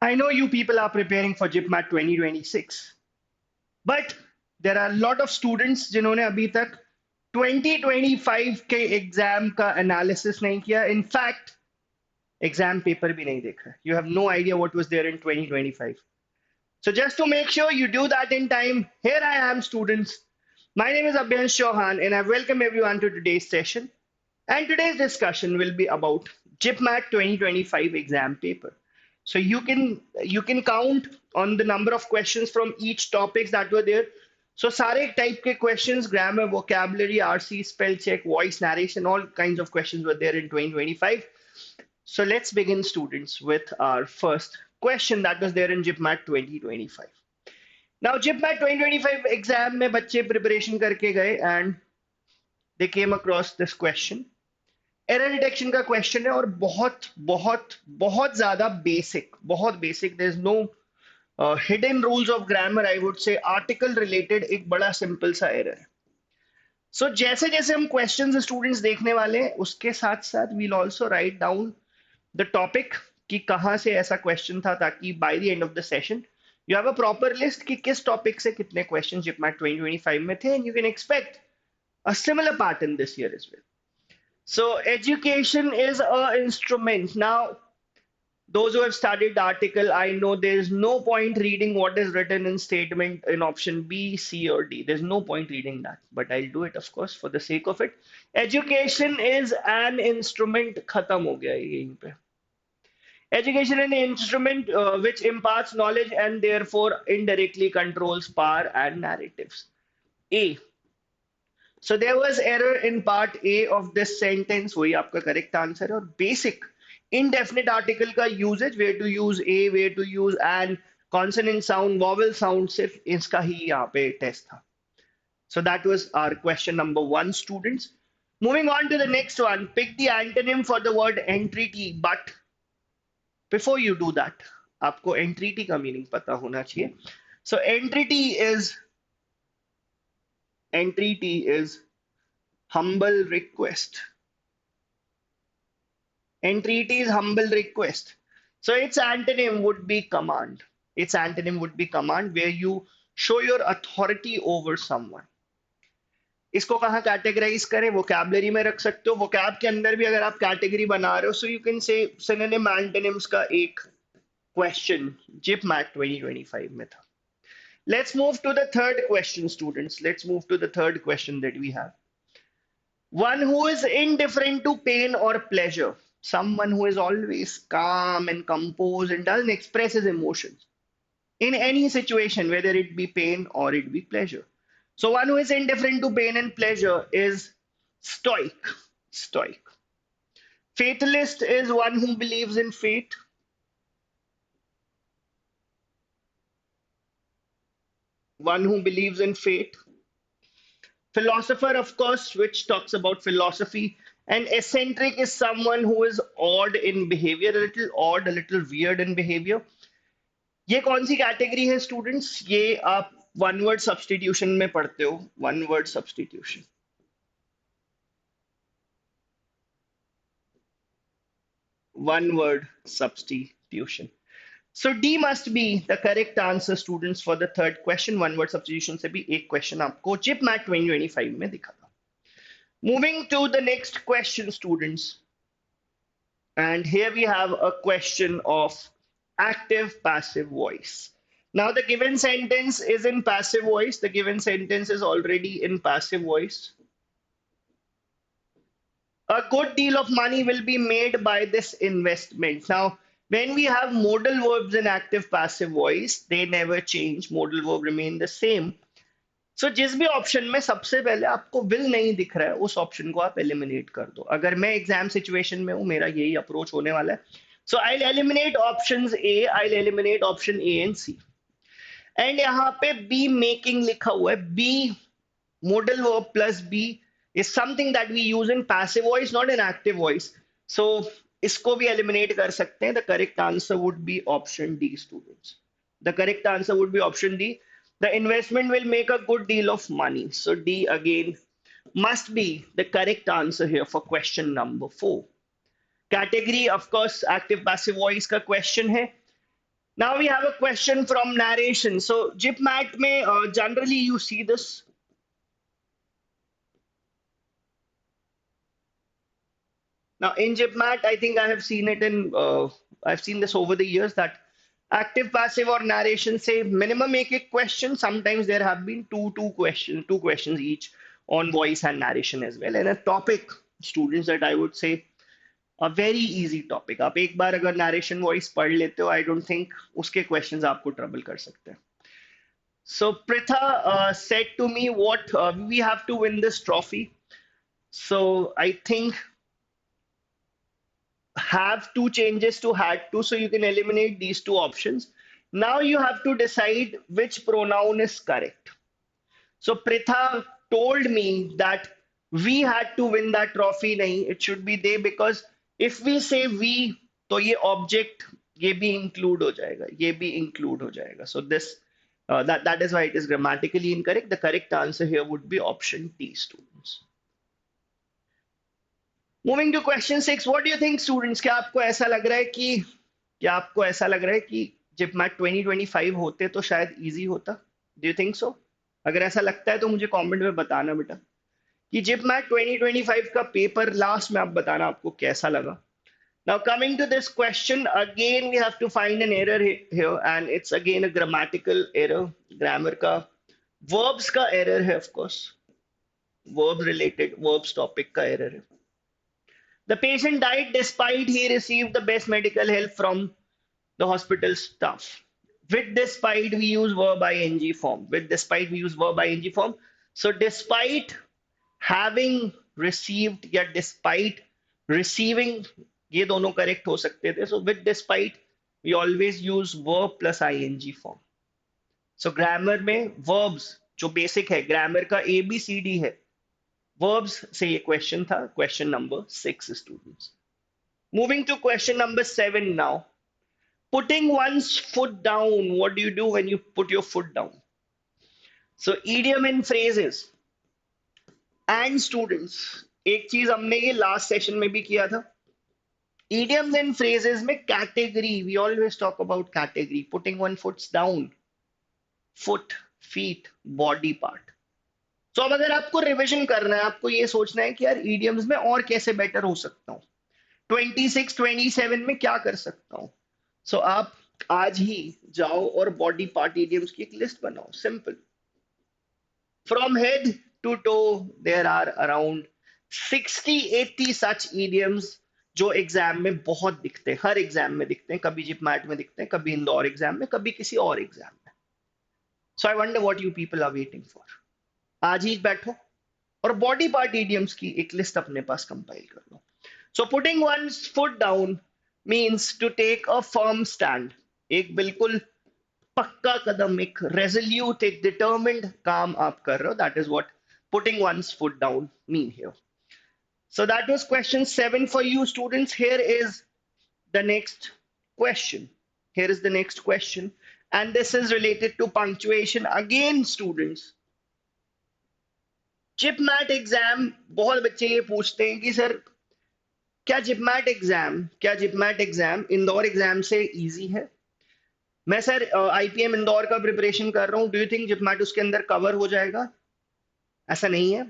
I know you people are preparing for JIPMAT 2026, but there are a lot of students जिन्होंने अभी तक 2025 के exam का analysis नहीं किया. इनफैक्ट एग्जाम पेपर भी नहीं देखा. You have no idea what was there in 2025. So just to make sure you do that in time, here I am, students. My name is Abhyansh Chauhan, and I welcome everyone to today's session. And today's discussion will be about JIPMAT 2025 exam paper. So you can count on the number of questions from each topics that were there. So सारे type के questions, grammar, vocabulary, RC, spell check, voice narration, all kinds of questions were there in 2025. So let's begin, students, with our first question that was there in JIPMAT 2025. Now JIPMAT 2025 exam में बच्चे preparation करके गए and they came across this question. Error detection का question है और बहुत बहुत बहुत ज्यादा बेसिक, बहुत basic. There is no hidden rules of grammar. I would say article related एक बड़ा सिंपल सा एरर है. सो जैसे जैसे हम क्वेश्चंस स्टूडेंट्स देखने वाले हैं, उसके साथ साथ we'll also write down the topic कि कहाँ से ऐसा क्वेश्चन था, ताकि by the end of the session you have a proper list कि किस टॉपिक से कितने क्वेश्चन जिपमैट 2025 में थे, and you can expect a similar pattern this year as well. So education is a instrument. Now, those who have studied the article, I know there is no point reading what is written in statement in option B, C, or D. There's no point reading that, but I'll do it, of course, for the sake of it. Education is an instrument. खत्म हो गया ये यहीं पे. Education is an instrument which imparts knowledge and therefore indirectly controls power and narratives. A. So there was error in part A of this sentence. वही आपका correct answer है. और basic indefinite article का usage, where to use a, where to use an, consonant sound, vowel sound, सिर्फ इसका ही यहाँ पे test था. So that was our question number 1, students. Moving on to the next one, pick the antonym for the word entreaty. But before you do that, आपको entreaty का meaning पता होना चाहिए. So entreaty is humble request. Entreaty is humble request. So its antonym would be command. Its antonym would be command, where you show your authority over someone. इसको कहाँ categorise करें? Vocabulary में रख सकते हो. वोकैब के अंदर भी अगर आप कैटेगरी बना रहे हो, so you can say synonym antonyms का एक क्वेश्चन जिपमैट 2025 में था. Let's move to the third question, students. Let's move to the third question that we have. One who is indifferent to pain or pleasure. Someone who is always calm and composed and doesn't express his emotions in any situation, whether it be pain or it be pleasure. So one who is indifferent to pain and pleasure is stoic. Stoic. Fatalist is one who believes in fate. One who believes in fate. Philosopher, of course, which talks about philosophy. And eccentric is someone who is odd in behavior, a little odd, a little weird in behavior. ये कौन सी category है, students? ये आप one word substitution में पढ़ते हो. One word substitution. One word substitution. So D must be the correct answer, students, for the third question. One word substitution से भी एक question आपको JIPMAT 2025 में दिखा था. Moving to the next question, students. And here we have a question of active passive voice. Now the given sentence is in passive voice. The given sentence is already in passive voice. A good deal of money will be made by this investment. Now, when we have modal verbs in active passive voice, they never change. Modal verb remain the same. So जिस भी option में सबसे पहले आपको will नहीं दिख रहा है, उस ऑप्शन को आप एलिमिनेट कर दो. अगर मैं एग्जाम सिचुएशन में हूं, मेरा यही अप्रोच होने वाला है. So I'll eliminate options A, I'll eliminate option A and C. And यहाँ पे be making लिखा हुआ है. Be modal verb plus be is something that we use in passive voice, not in active voice. So इसको भी eliminate कर सकते हैं. The correct answer would be option D, students. The correct answer would be option D. The investment will make a good deal of money. So D again must be the correct answer here for question number 4. Category, of course, active passive voice का question है. Now we have a question from narration. So GIPMAT में generally you see this. Now in GIPMAT, I think I have seen it in I've seen this over the years that active, passive or narration say minimum एक question. Sometimes there have been two questions each on voice and narration as well. And a topic, students, that I would say a very easy topic. आप एक बार अगर narration voice पढ़ लेते हो, I don't think उसके questions आपको trouble कर सकते हैं. So Pritha said to me, "What we have to win this trophy." So I think have two changes to had to, so you can eliminate these two options. Now you have to decide which pronoun is correct. So Pritha told me that we had to win that trophy. Nahi, it should be they, because if we say we, तो ये object ये भी include हो जाएगा, ये भी include हो जाएगा. So this that is why it is grammatically incorrect. The correct answer here would be option T, students. Moving to question 6, what do you think, students? क्या आपको ऐसा लग रहा है कि जिपमैट 2025 होते तो शायद इजी होता? Do you think so? अगर ऐसा लगता है तो मुझे कमेंट में बताना बेटा कि जिपमैट 2025 का पेपर लास्ट में आप बताना आपको कैसा लगा. Now coming to this question, again we have to find an error here, and it's again a grammatical error. Grammar का verbs का error है, of course. Verb related, verbs topic का error है. The patient died despite he received the best medical help from the hospital staff. With despite, we use verb ing form. With despite, we use verb ing form. So despite having received या despite receiving, ये दोनों correct हो सकते थे. So with despite, we always use verb plus ing form. So grammar में verbs जो basic है, grammar का ABCD है. Verbs से ये question था, question number 6, students. Moving to question number 7 now. Putting one's foot down. What do you do when you put your foot down? So idiom and phrases. And students, एक चीज हमने ये last session में भी किया था. Idioms and phrases में category. We always talk about category. Putting one foot down. Foot, feet, body part. तो अब अगर आपको रिवीजन करना है, आपको ये सोचना है कि यार idioms में और कैसे बेटर हो सकता हूँ, 26, 27 में क्या कर सकता हूँ. सो आप आज ही जाओ और बॉडी पार्ट idioms की एक लिस्ट बनाओ. Simple. From head to toe there are around 60-80 such idioms जो एग्जाम में बहुत दिखते हैं. हर एग्जाम में दिखते हैं, कभी जिपमैट में दिखते हैं, कभी इंदौर एग्जाम में, कभी किसी और एग्जाम में. So I wonder what you people are waiting for. आज ही बैठो और बॉडी पार्ट idioms की एक लिस्ट अपने पास कंपाइल कर लो. So putting one's foot down means to take a firm stand. एक बिल्कुल पक्का कदम, एक resolute, एक determined काम आप कर रहे हो. That is what putting one's foot down mean here. So that was question 7 for you, students. Here is the next question. Here is the next question. And this is related to punctuation. Again, students, JIPMAT exam बहुत बच्चे ये पूछते हैं कि sir क्या JIPMAT exam Indore exam से easy है? मैं सर आईपीएम इंदौर का प्रिपरेशन कर रहा हूँ. डू यू थिंक जिपमैट उसके अंदर कवर हो जाएगा? ऐसा नहीं है.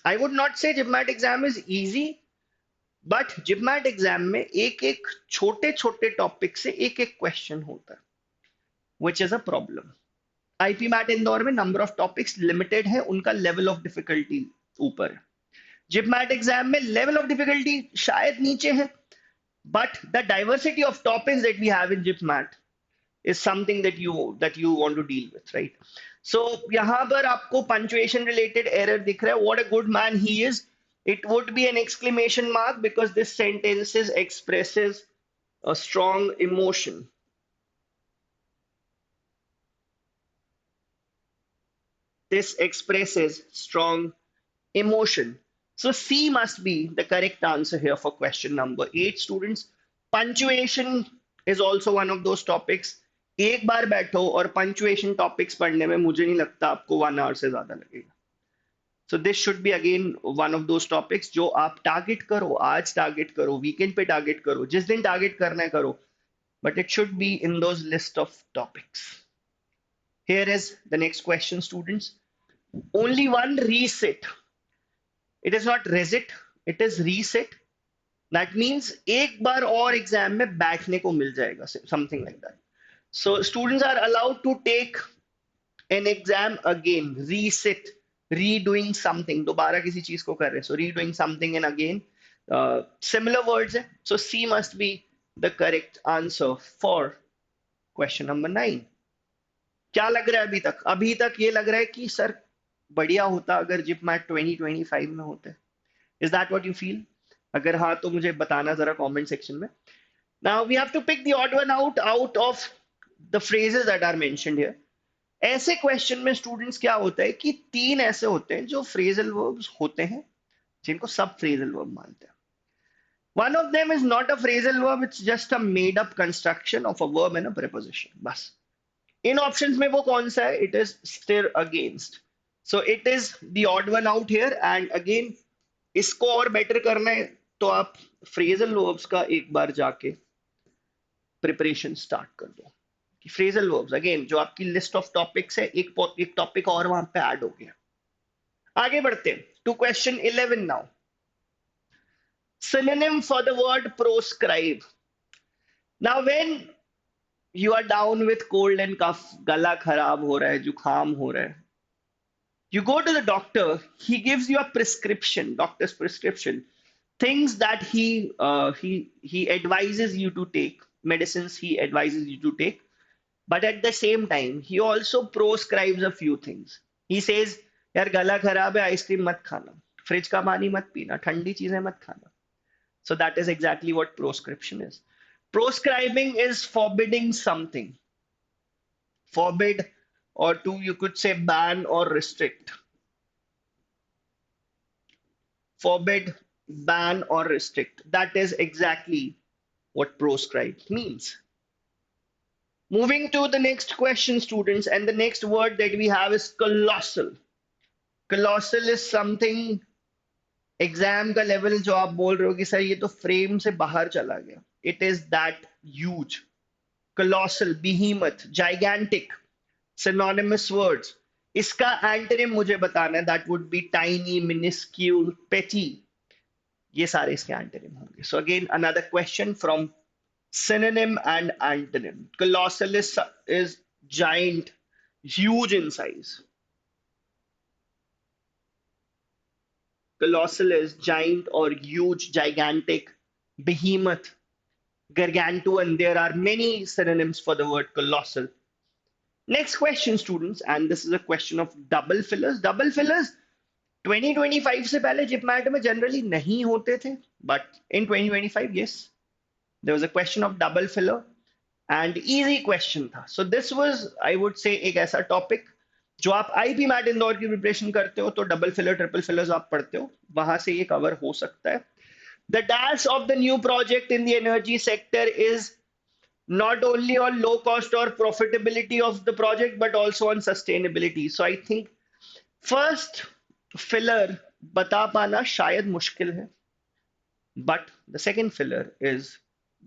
आई would not say JIPMAT exam is easy, but JIPMAT exam में एक एक छोटे छोटे टॉपिक से एक एक क्वेश्चन होता है, which is a problem. IPMAT Indore में नंबर ऑफ टॉपिक्स लिमिटेड है, उनका लेवल ऑफ डिफिकल्टी ऊपर है. जिपमैट एग्जाम में लेवल ऑफ डिफिकल्टी शायद नीचे है, but the diversity of topics that we have in JIPMAT is something that you want to deal with, right? So यहां पर आपको पंक्चुएशन रिलेटेड एरर दिख रहा है. What a good man he is. It would be an exclamation mark because this sentences expresses a strong emotion. This expresses strong emotion. So C must be the correct answer here for question number 8, students. Punctuation is also one of those topics. एक बार बैठो और punctuation topics पढ़ने में मुझे नहीं लगता आपको 1 our से ज्यादा लगेगा. So this should be again one of those topics जो आप टारगेट करो. आज टारगेट करो, वीकेंड पे टारगेट करो, जिस दिन टारगेट करना है करो. but it should be in those list of topics. Here is the next question, students. Only one resit. It is not resit, it is resit. That means एक बार और एग्जाम में बैठने को मिल जाएगा, something like that. So students are allowed to take an exam again, resit, redoing something. दोबारा किसी चीज को कर रहे हैं. So redoing something and again similar words है. So C must be the correct answer for question number 9. क्या लग रहा है अभी तक? अभी तक ये लग रहा है कि सर बढ़िया होता अगर जिप मैट 2025 में होते. Is that what you feel? अगर हाँ तो मुझे बताना जरा कमेंट सेक्शन में. Now we have to pick the odd one out of the phrases that are mentioned here. ऐसे क्वेश्चन में स्टूडेंट्स क्या होता है कि 3 ऐसे होते हैं जो फ्रेजल वर्ब्स होते हैं जिनको सब फ्रेजल वर्ब मानते हैं. One of them is not a phrasal verb, it's just a made up construction of a verb and a preposition. बस. इन ऑप्शंस में वो कौन सा है? It is stir against. So it is the odd one out here, and again इसको और better करना है तो आप फ्रेजल वर्ब्स का एक बार जाके प्रिपरेशन स्टार्ट कर दो. कि फ्रेजल वर्ब्स अगेन जो आपकी लिस्ट ऑफ टॉपिक्स है, एक टॉपिक और वहां पे ऐड हो गया. आगे बढ़ते हैं to question 11 now. Synonym for the word proscribe. Now when you are down with cold and cough, गला खराब हो रहा है, जुकाम हो रहा है, you go to the doctor, he gives you a prescription, doctor's prescription, things that he advises you to take, medicines he advises you to take, but at the same time he also proscribes a few things. He says यार गला खराब है, ice cream मत खाना, fridge का पानी मत पीना, ठंडी चीजें मत खाना. So that is exactly what proscription is. Proscribing is forbidding something. Forbid, or to you could say ban or restrict. Forbid, ban or restrict. That is exactly what proscribe means. Moving to the next question, students, and the next word that we have is colossal. Colossal is something exam का level जो आप बोल रहे हो कि sir ये तो frame से बाहर चला गया. It is that huge. Colossal, behemoth, gigantic, synonymous words. इसका एंटोनिम मुझे बताना है. That would B tiny, minuscule, पेटी. ये सारे इसके एंटोनिम होंगे. So again another question from synonym and antonym. Colossal is giant, huge in size. Colossal is giant or huge, gigantic, behemoth, gargantuan. There are many synonyms for the word colossal. Next question, students, and this is a question of double fillers. Double fillers 2025 से पहले जिपमैट में generally नहीं होते थे, but in 2025, yes, there was a question of double filler and easy question था. So this was, I would say, एक ऐसा topic जो आप आईपी मैट इंदौर की प्रिपरेशन करते हो तो डबल फिलर ट्रिपल फिलर्स आप पढ़ते हो, वहां से ये कवर हो सकता है. The dash of the new project in the energy sector is not only on low cost or profitability of the project but also on sustainability. So I think first filler बता पाना शायद मुश्किल है, but the second filler is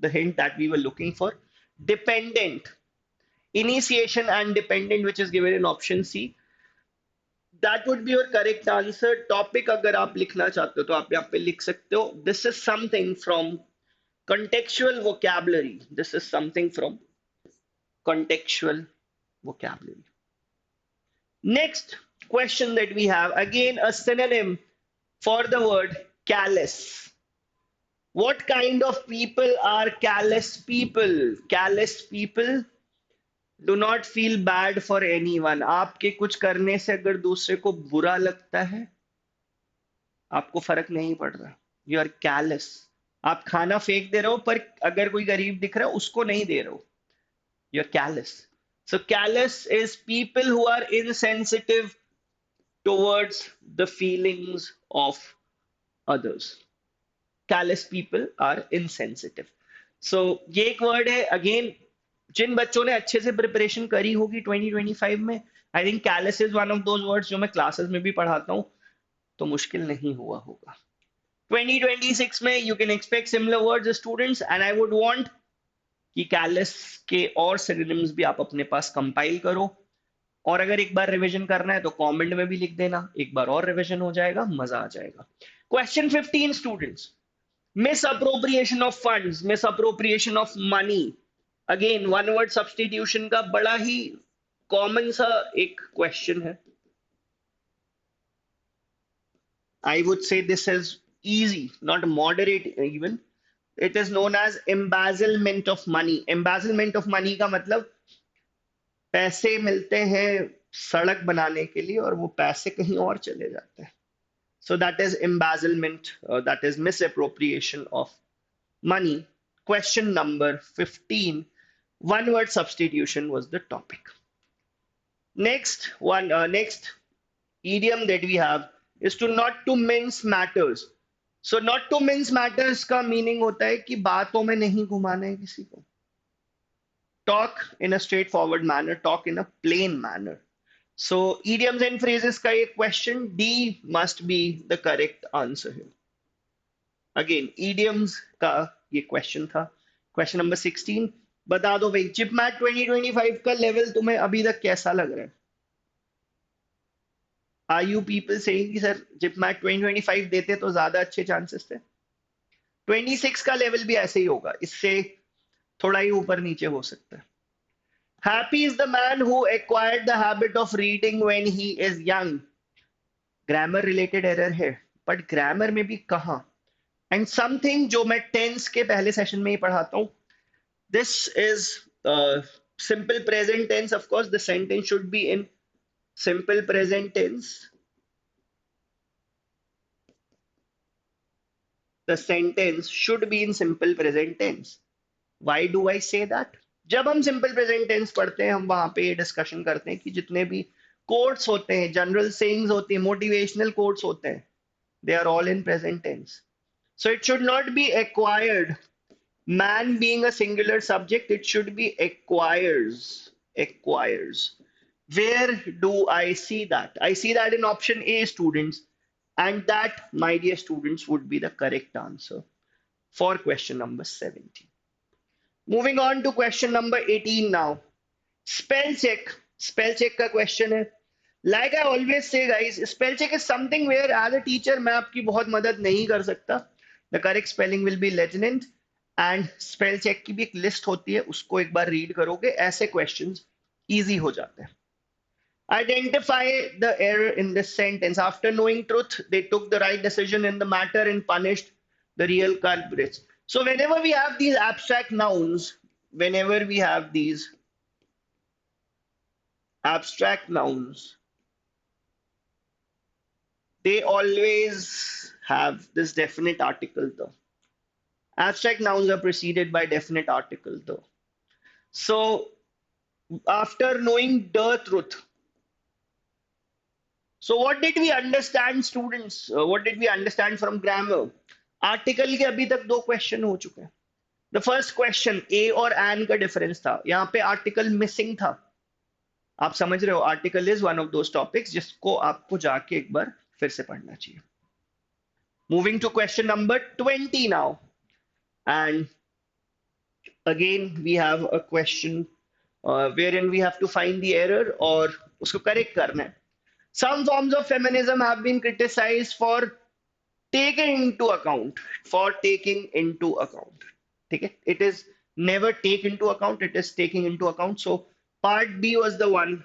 the hint that we were looking for. Dependent, initiation and dependent, which is given in option C. That would be your correct answer. Topic अगर आप लिखना चाहते हो तो आप यहाँ पे लिख सकते हो. This is something from contextual vocabulary. This is something from contextual vocabulary. Next question that we have, again a synonym for the word callous. What kind of people are callous people? Callous people do not feel bad for anyone. आपके कुछ करने से अगर दूसरे को बुरा लगता है, आपको फर्क नहीं पड़ रहा. You are callous. आप खाना फेंक दे रहे हो पर अगर कोई गरीब दिख रहा है उसको नहीं दे रहे हो. You're callous. So callous is people who are insensitive towards the feelings of others. Callous people are insensitive. So ये एक वर्ड है. अगेन जिन बच्चों ने अच्छे से प्रिपरेशन करी होगी 2025 में, I think callous is one of those words जो मैं क्लासेस में भी पढ़ाता हूँ, तो मुश्किल नहीं हुआ होगा. 2026 में you can expect similar words as students, and I would want कि कैलस के और सिनोनिम्स भी आप अपने पास कंपाइल करो, और अगर एक बार रिवीजन करना है तो कमेंट में भी लिख देना, एक बार और रिवीजन हो जाएगा, मजा आ जाएगा। Question 15 students, misappropriation of funds, misappropriation of money. Again one word substitution का बड़ा ही कॉमन सा एक क्वेश्चन है। I would say this is easy, not moderate even. It is known as embezzlement of money. Embezzlement of money का मतलब पैसे मिलते हैं सड़क बनाने के लिए और वो पैसे कहीं और चले जाते हैं. So that is embezzlement, that is misappropriation of money. Question number 15. One word substitution was the topic. Next idiom that we have is to not to mince matters. So not to mince matters का meaning होता है कि बातों में नहीं घुमाना है किसी को. Talk in a straightforward manner, talk in a plain manner. So idioms and phrases का ये question, D must be the correct answer here. Again, idioms का ये question था. Question number 16. बता दो भाई, जिपमैट 2025 का लेवल तुम्हें अभी तक कैसा लग रहा है? Are you people saying कि सर जिपमैट 2025 देते तो ज्यादा अच्छे चांसेस थे? 26 का लेवल भी ऐसे ही होगा, इससे थोड़ा ही ऊपर नीचे हो सकता है. Happy is the man who acquired the habit of reading when he is young. Grammar related error है, बट ग्रामर में भी कहाँ? एंड समथिंग जो मैं टेंस के पहले सेशन में ही पढ़ाता हूँ. This is simple present tense. Of course, the sentence should be in simple present tense. The sentence should be in simple present tense. Why do I say that? जब हम simple present tense पढ़ते हैं, हम वहां पे ये discussion करते हैं कि जितने भी कोट्स होते हैं, जनरल सेइंग्स होती हैं, मोटिवेशनल कोट्स होते हैं, they are all in present tense. So it should not be acquired. Man being a singular subject, it should be acquires. Acquires. Where do I see that? I see that in option A, students. And that, my dear students, would be the correct answer for question number 17. Moving on to question number 18 now. Spell check. Spell check का question है. Like I always say, guys, spell check is something where as a teacher मैं आपकी बहुत मदद नहीं कर सकता. The correct spelling will be legend. And spell check की भी एक लिस्ट होती है, उसको एक बार रीड करोगे, ऐसे क्वेश्चंस इजी हो जाते हैं. Identify the error in this sentence. After knowing truth, they took the right decision in the matter and punished the real culprits. So whenever we have these abstract nouns, whenever we have these abstract nouns, they always have this definite article though. Abstract nouns are preceded by definite article though. So after knowing the truth, so what did we understand, students? What did we understand from grammar? Article के अभी तक दो question हो चुके हैं. The first question ए और N का difference था, यहाँ पे आर्टिकल मिसिंग था. आप समझ रहे हो, article is one of those topics जिसको आपको जाके एक बार फिर से पढ़ना चाहिए. Moving to question number 20 now, and again we have a question wherein we have to find the error और उसको करेक्ट करना है. Some forms of feminism have been criticized for taking into account. For taking into account. ठीक है? It is never take into account. It is taking into account. So part B was the one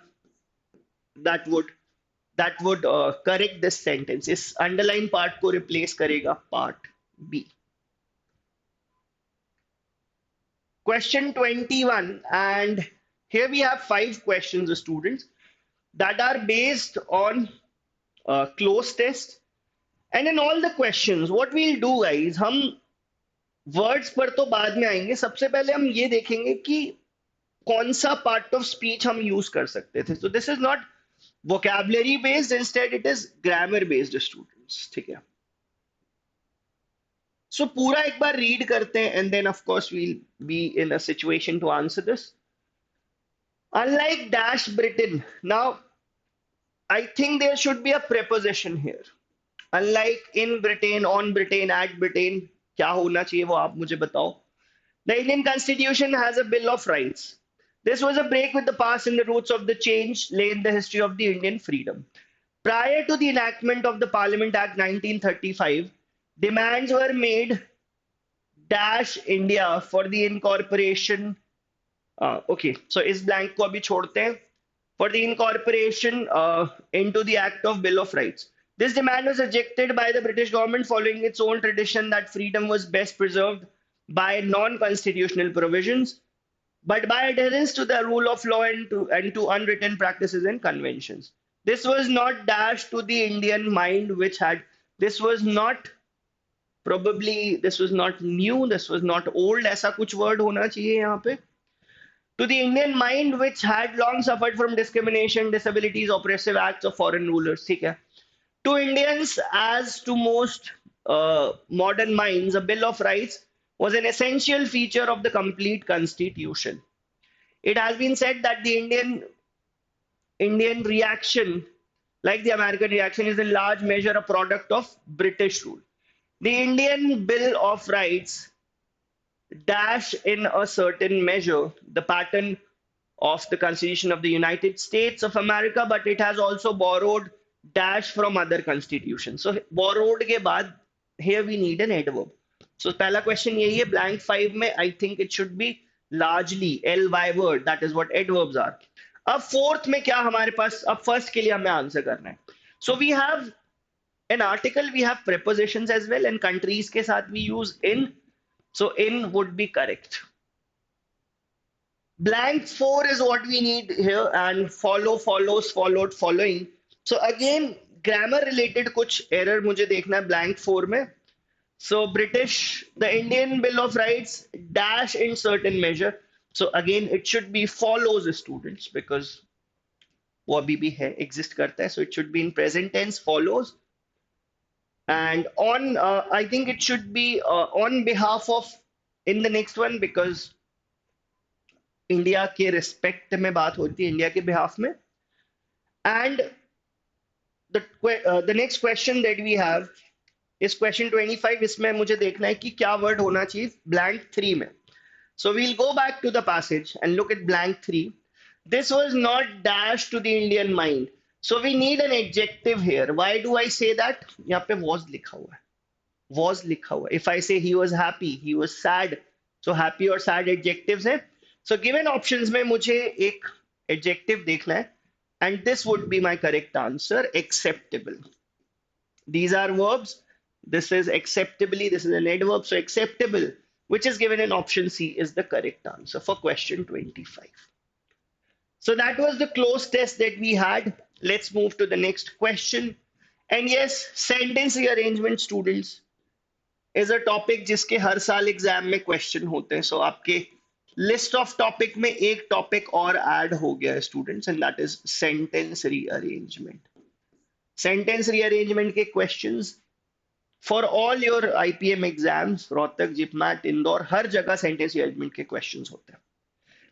that would correct this sentence. इस underline part को replace करेगा part B. Question 21, and here we have 5 questions, students, that are based on close test. And in all the questions, what we'll do, guys, हम words पर तो बाद में आएंगे. सबसे पहले हम ये देखेंगे कि कौन सा part of speech हम use कर सकते थे. So this is not vocabulary based, instead it is grammar based, students. ठीक है? So पूरा एक बार read करते हैं, and then of course we'll be in a situation to answer this. Unlike dash Britain, now I think there should be a preposition here. Unlike in Britain, on Britain, at Britain, क्या होना चाहिए वो आप मुझे बताओ. The Indian Constitution has a Bill of Rights. This was a break with the past and the roots of the change lay in the history of the Indian freedom. Prior to the enactment of the Parliament Act 1935, demands were made dash India for the incorporation. Okay, so इस blank को अभी छोड़ते हैं. For the incorporation into the Act of Bill of Rights. This demand was rejected by the British government following its own tradition that freedom was best preserved by non-constitutional provisions, but by adherence to the rule of law and to unwritten practices and conventions. This was not dashed to the Indian mind, which had, this was not probably, this was not new, this was not old, ऐसा कुछ word होना चाहिए यहाँ पे. To the Indian mind, which had long suffered from discrimination, disabilities, oppressive acts of foreign rulers. ठीक है. To Indians, as to most modern minds, a Bill of Rights was an essential feature of the complete constitution. It has been said that the Indian reaction, like the American reaction, is in large measure a product of British rule. The Indian Bill of Rights dash in a certain measure the pattern of the Constitution of the United States of America, but it has also borrowed dash from other constitutions. So borrowed के बाद here we need an adverb. So पहला question यही है blank 5 में I think it should be largely ly word, that is what adverbs are. अब fourth में क्या हमारे पास, अब first के लिए हमें आंसर करना है. So we have an article, we have prepositions as well, and countries के साथ we use in. So in would be correct. Blank 4 is what we need here, and follow, follows, followed, following. So again, grammar related कुछ error मुझे देखना है blank 4 में. So British, the Indian Bill of Rights dash in certain measure. So again, it should be follows students because वो अभी भी है, exist करता है. So it should be in present tense, follows. And on, I think it should be on behalf of in the next one because India के respect में बात होती है, India के behalf में. And the next question that we have is question 25. इसमें मुझे देखना है कि क्या word होना चाहिए blank 3 में. So we'll go back to the passage and look at blank 3. This was not dashed to the Indian mind. So we need an adjective here. Why do I say that? यहाँ पे was लिखा हुआ है. Was लिखा हुआ है. If I say he was happy, he was sad. So happy or sad adjectives हैं. So given options में मुझे एक adjective देखना है. And this would be my correct answer. Acceptable. These are verbs. This is acceptably. This is an adverb. So acceptable, which is given in option C, is the correct answer for question 25. So that was the close test that we had. Let's move to the next question. And yes, sentence rearrangement, students, is a topic जिसके हर साल exam में question होते हैं. So आपके list of topic में एक topic और add हो गया है students, and that is sentence rearrangement. Sentence rearrangement के questions for all your IPM exams, Rohtak, JIPMAT, Indore, हर जगह सेंटेंस रीअरेंजमेंट के क्वेश्चंस होते हैं.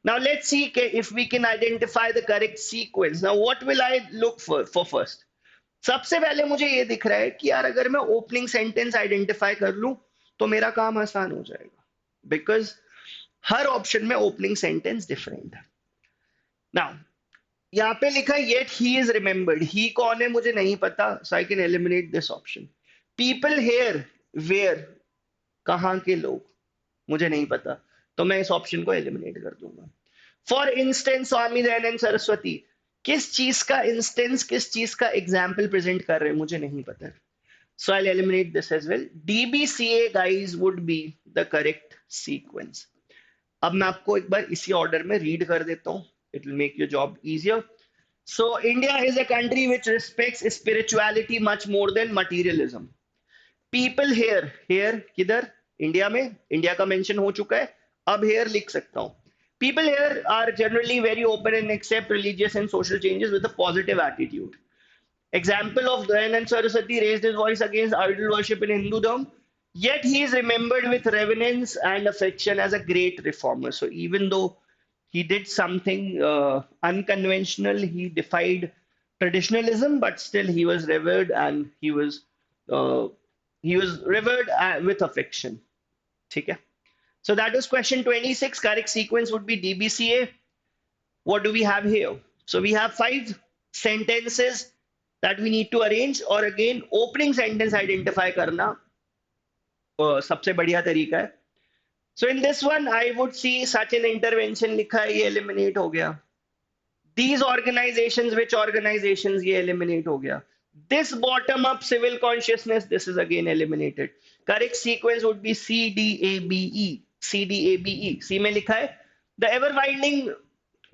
Now let's see if we can identify the correct sequence. Now what will I look for first? सबसे पहले मुझे ये दिख रहा है कि यार अगर मैं ओपनिंग सेंटेंस आइडेंटिफाई कर लूं तो मेरा काम आसान हो जाएगा, बिकॉज हर ऑप्शन में ओपनिंग सेंटेंस डिफरेंट है. नाउ यहाँ पे लिखा है yet he is remembered. He कौन है मुझे नहीं पता, so I can eliminate this option. People here where, कहाँ के लोग, मुझे नहीं पता, तो मैं इस ऑप्शन को एलिमिनेट कर दूंगा. फॉर इंस्टेंस स्वामी दयानंद सरस्वती, किस चीज का इंस्टेंस, किस चीज का एग्जाम्पल प्रेजेंट कर रहे हैं मुझे नहीं पता, so I eliminate this as well. DBCA guys would be the correct sequence. अब मैं आपको एक बार इसी ऑर्डर में रीड कर देता हूं, it will make your job easier. So India is a country which respects spirituality much more than materialism. People here, here किधर, इंडिया में, इंडिया का मेंशन हो चुका है, अब हेयर लिख सकता हूं. People here are generally very open and accept religious and social changes with a positive attitude. Example of Dayanand Saraswati raised his voice against idol worship in Hindudom, yet he is remembered with reverence and affection as a great reformer. So even though he did something unconventional, he defied traditionalism, but still he was revered, and he was revered with affection. ठीक है. So that was question 26. Correct sequence would be DBCA. What do we have here? So we have 5 sentences that we need to arrange, और again opening sentence identify करना सबसे बढ़िया तरीका है. So in this one I would see such an intervention लिखा है, ये eliminate हो गया. These organizations, which organizations, ये eliminate हो गया. This bottom up civil consciousness, this is again eliminated. Correct sequence would be CDABE. CDABE. C में लिखा है the ever widening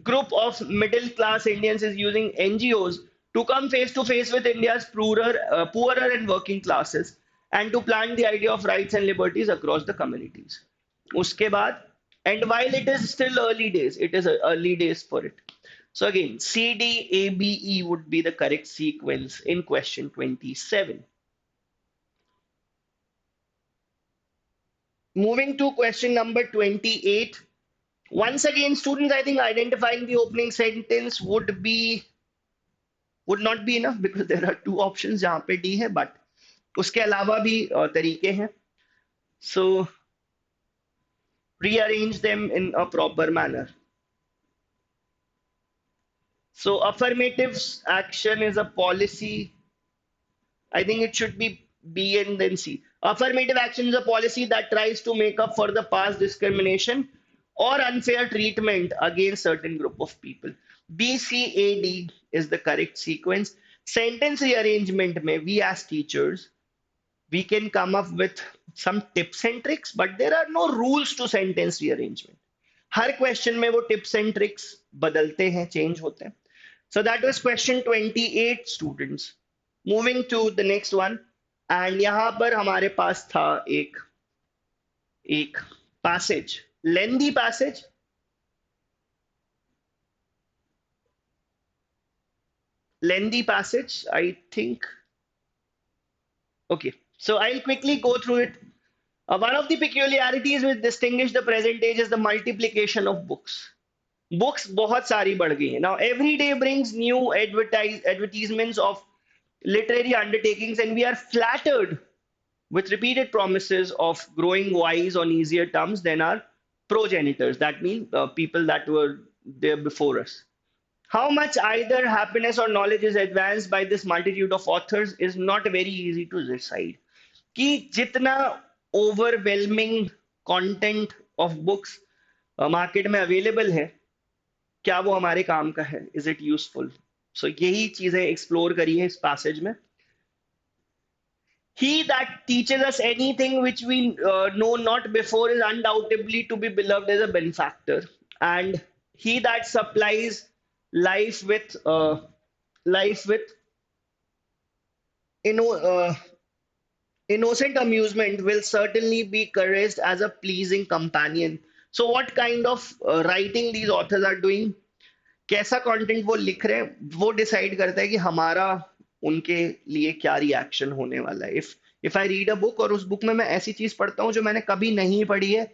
group of middle class Indians is using NGOs to come face to face with India's poorer and working classes and to plant the idea of rights and liberties across the communities. Uske baad, and while it is still early days, it is early days for it. So again, CDABE would be the correct sequence in question 27. Moving to question number 28. Once again, students, I think identifying the opening sentence would not be enough because there are 2 options जहाँ पे D है, but उसके अलावा भी तरीके हैं. So rearrange them in a proper manner. So affirmative action is a policy. I think it should be B and then C. Affirmative action is a policy that tries to make up for the past discrimination or unfair treatment against certain group of people. B, C, A, D is the correct sequence. Sentence rearrangement में we as teachers, we can come up with some tips and tricks, but there are no rules to sentence rearrangement. Her question में वो tips and tricks बदलते हैं, change होते हैं. So that was question 28, students. Moving to the next one, and यहाँ पर हमारे पास था एक passage, lengthy passage. Lengthy passage, I think. Okay, so I'll quickly go through it. One of the peculiarities which distinguish the present age is the multiplication of books. Books बहुत सारी बढ़ गई हैं. Now every day brings new advertisements of literary undertakings, and we are flattered with repeated promises of growing wise on easier terms than our progenitors. That means people that were there before us. How much either happiness or knowledge is advanced by this multitude of authors is not very easy to decide. कि जितना overwhelming content of books market में available है, क्या वो हमारे काम का है? Is it useful? So यही चीजें explore करी है इस passage में. He that teaches us anything which we know not before is undoubtedly to be beloved as a benefactor, and he that supplies life with innocent amusement will certainly be caressed as a pleasing companion. So what kind of writing these authors are doing, कैसा content वो लिख रहे हैं, वो decide करता है कि हमारा उनके लिए क्या रिएक्शन होने वाला है. If I read a book और उस बुक में मैं ऐसी चीज पढ़ता हूँ जो मैंने कभी नहीं पढ़ी है,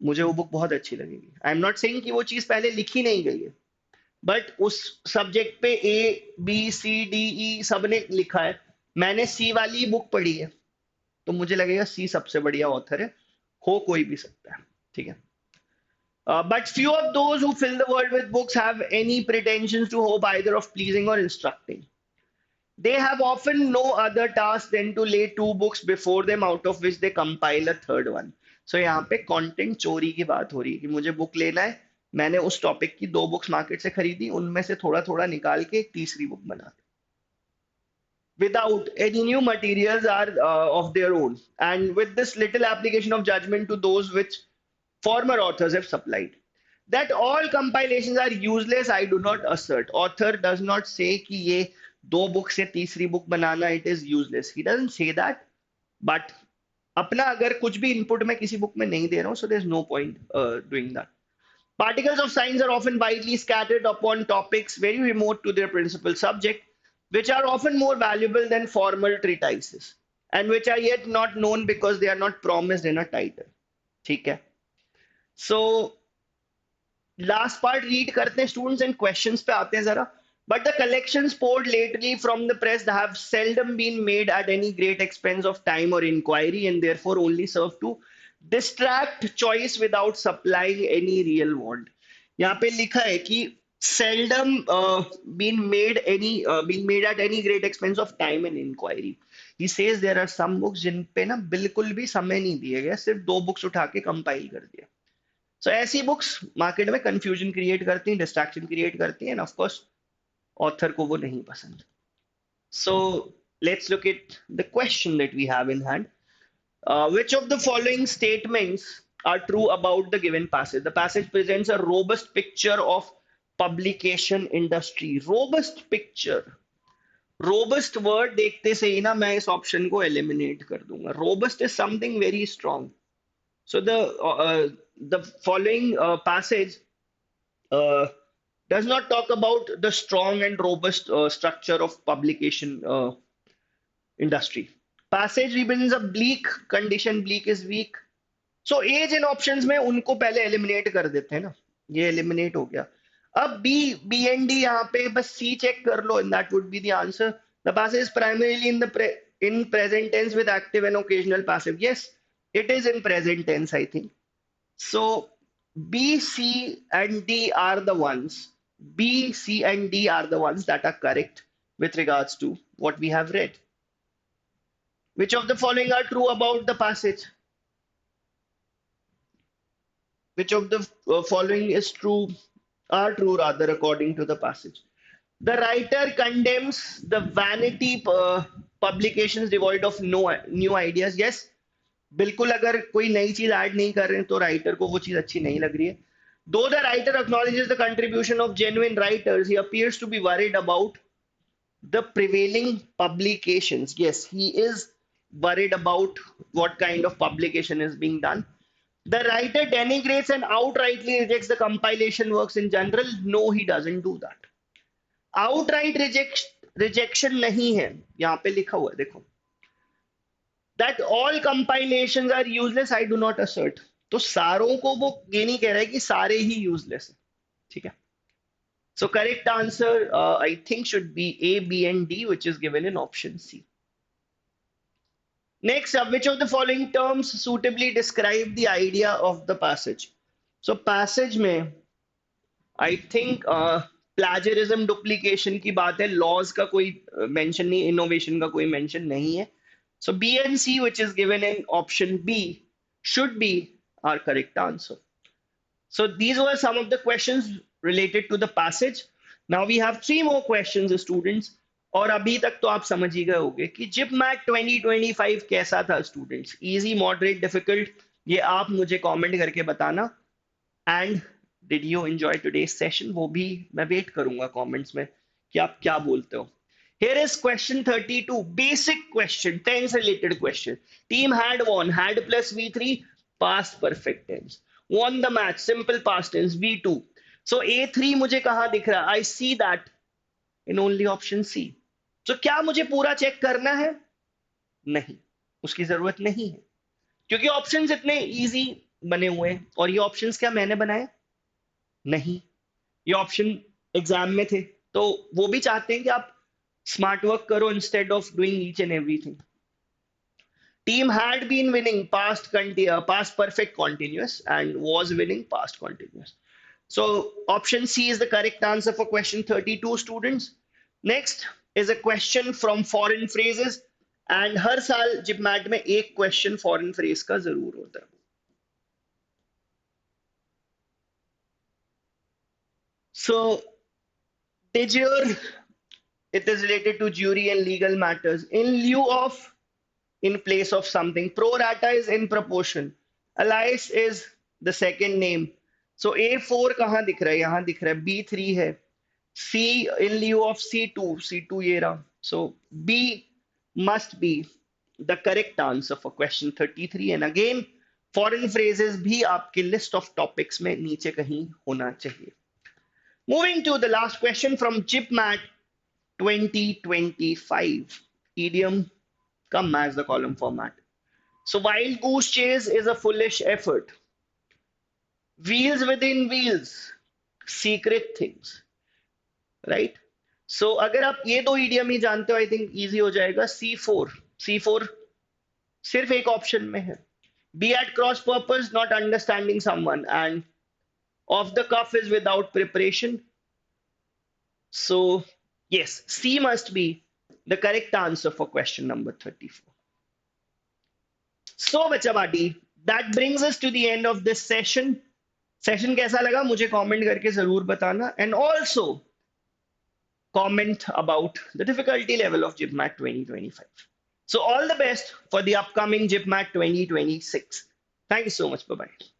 मुझे वो बुक बहुत अच्छी लगेगी. आई एम नॉट सेइंग कि वो चीज पहले लिखी नहीं गई है, बट उस सब्जेक्ट पे ABCDE सबने लिखा है, मैंने C वाली बुक पढ़ी है, तो मुझे लगेगा C सबसे बढ़िया ऑथर है, हो कोई भी सकता है. ठीक है. But few of those who fill the world with books have any pretensions to hope either of pleasing or instructing. They have often no other task than to lay 2 books before them, out of which they compile a third one. So यहाँ पे content चोरी की बात हो रही है कि मुझे बुक लेना है, मैंने उस टॉपिक की 2 बुक्स मार्केट से खरीदी, उनमें से थोड़ा थोड़ा निकाल के एक तीसरी बुक बना दी. Without any new materials are of their own, and with this little application of judgment to those which former authors have supplied. That all compilations are useless, I do not assert. Author does not say कि ये 2 books से तीसरी book banana, it is useless. He doesn't say that, but अपना अगर कुछ भी input मैं किसी बुक में नहीं दे रहा हूँ, so there's no point doing that. Particles of science are often widely scattered upon topics very remote to their principal subject, which are often more valuable than formal treatises, and which are yet not known because they are not promised in a title. ठीक है. So last part read करते हैं students, and questions पे आते हैं जरा. But the collections poured lately from the press have seldom been made at any great expense of time or inquiry, and therefore only serve to distract choice without supplying any real want. यहाँ पे लिखा है कि seldom been made any being made at any great expense of time and inquiry. He says there are some books जिन पे ना बिल्कुल भी समय नहीं दिए गए, सिर्फ दो बुक्स उठा के कंपाइल कर दिया। सो ऐसी बुक्स मार्केट में कंफ्यूजन क्रिएट करती हैं, डिस्ट्रैक्शन क्रिएट करती हैं, एंड ऑफ कोर्स ऑथर को वो नहीं पसंद। So let's look at the question that we have in hand. Which of the following statements are true about the given passage? The passage presents a robust picture of publication industry. Robust picture. Robust word देखते से ही ना मैं इस option को eliminate कर दूंगा। Robust is something very strong. So the following passage uh, does not talk about the strong and robust structure of publication industry. Passage represents a bleak condition. Bleak is weak. So as in options में उनको पहले eliminate कर देते हैं ना, ये eliminate हो गया। अब बी एंड डी यहाँ पे बस सी चेक कर लो, and that would be the answer. The passive is primarily in present tense with active and occasional passive. Yes, it is in present tense I think. So B C and D are the ones, B, C and D are the ones that are correct with regards to what we have read. Which of the following are true about the passage? Which of the following is true, are true rather, according to the passage? The writer condemns the vanity publications devoid of no new ideas. Yes, बिल्कुल अगर कोई नई चीज add नहीं कर रहे हैं तो राइटर को वो चीज अच्छी नहीं लग रही है। Though the writer acknowledges the contribution of genuine writers, he appears to be worried about the prevailing publications. Yes, he is worried about what kind of publication is being done. The writer denigrates and outrightly rejects the compilation works in general. No, he doesn't do that. Outright rejection नहीं है, यहाँ पे लिखा हुआ है देखो, that all compilations are useless, I do not assert. तो सारों को वो ये नहीं कह रहा है कि सारे ही यूजलेस है, ठीक है। So correct answer I think should be A, B and D, which is given in option C. Next up, which of the following terms suitably describe the idea of the passage? So passage में I think plagiarism, duplication की बात है, laws का कोई mention नहीं, innovation का कोई mention नहीं है। So B and C, which is given in option B, should be our correct answer. So these were some of the questions related to the passage. Now we have three more questions, students. और अभी तक तो आप समझ ही गए होंगे कि zip mat 2025 कैसा था स्टूडेंट्स, इजी, मॉडरेट, डिफिकल्ट, ये आप मुझे कमेंट करके बताना। And did you enjoy today's session, वो भी मैं वेट करूंगा कमेंट्स में कि आप क्या बोलते हो। Here is question 32, basic question, tense related question. Team had won, had plus V3, past perfect tense. Won the match, simple past tense, V2. So A3 मुझे कहाँ दिख रहा है? I see that in only option C. So क्या मुझे पूरा check करना है? नहीं, उसकी जरूरत नहीं है, क्योंकि ऑप्शंस इतने इजी बने हुए हैं। और ये ऑप्शंस क्या मैंने बनाए? नहीं, ये ऑप्शन एग्जाम में थे, तो वो भी चाहते हैं कि आप स्मार्ट वर्क करो instead of doing each and everything. Team had been winning past perfect continuous and was winning past continuous. So option C is the correct answer for question 32, students. Next is a question from foreign phrases, and हर साल जिपमैट में एक question foreign phrase का जरूर होता है। So de jure, it is related to jury and legal matters. In lieu of, in place of something. Pro rata is in proportion. Alias is the second name. So A4 कहाँ दिख रहा है? यहाँ दिख रहा है, B3 है। C in lieu of C2, C2 ये रहा। So B must be the correct answer for question 33. And again, foreign phrases भी आपके list of topics में नीचे कहीं होना चाहिए। Moving to the last question from JIPMAT 2025. Idiom come as the column format. So wild goose chase is a foolish effort. Wheels within wheels, secret things, right? So अगर आप ये दो idiom ही जानते हो, I think easy हो जाएगा। C4 सिर्फ एक ऑप्शन में है, Be at cross purpose, not understanding someone, and off the cuff is without preparation. So, yes, C must be the correct answer for question number 34. So, Bachawati, that brings us to the end of this session. Session कैसा लगा मुझे comment करके जरूर बताना and also comment about the difficulty level of GIPMAT 2025. So all the best for the upcoming GIPMAT 2026. Thank you so much. Bye-bye.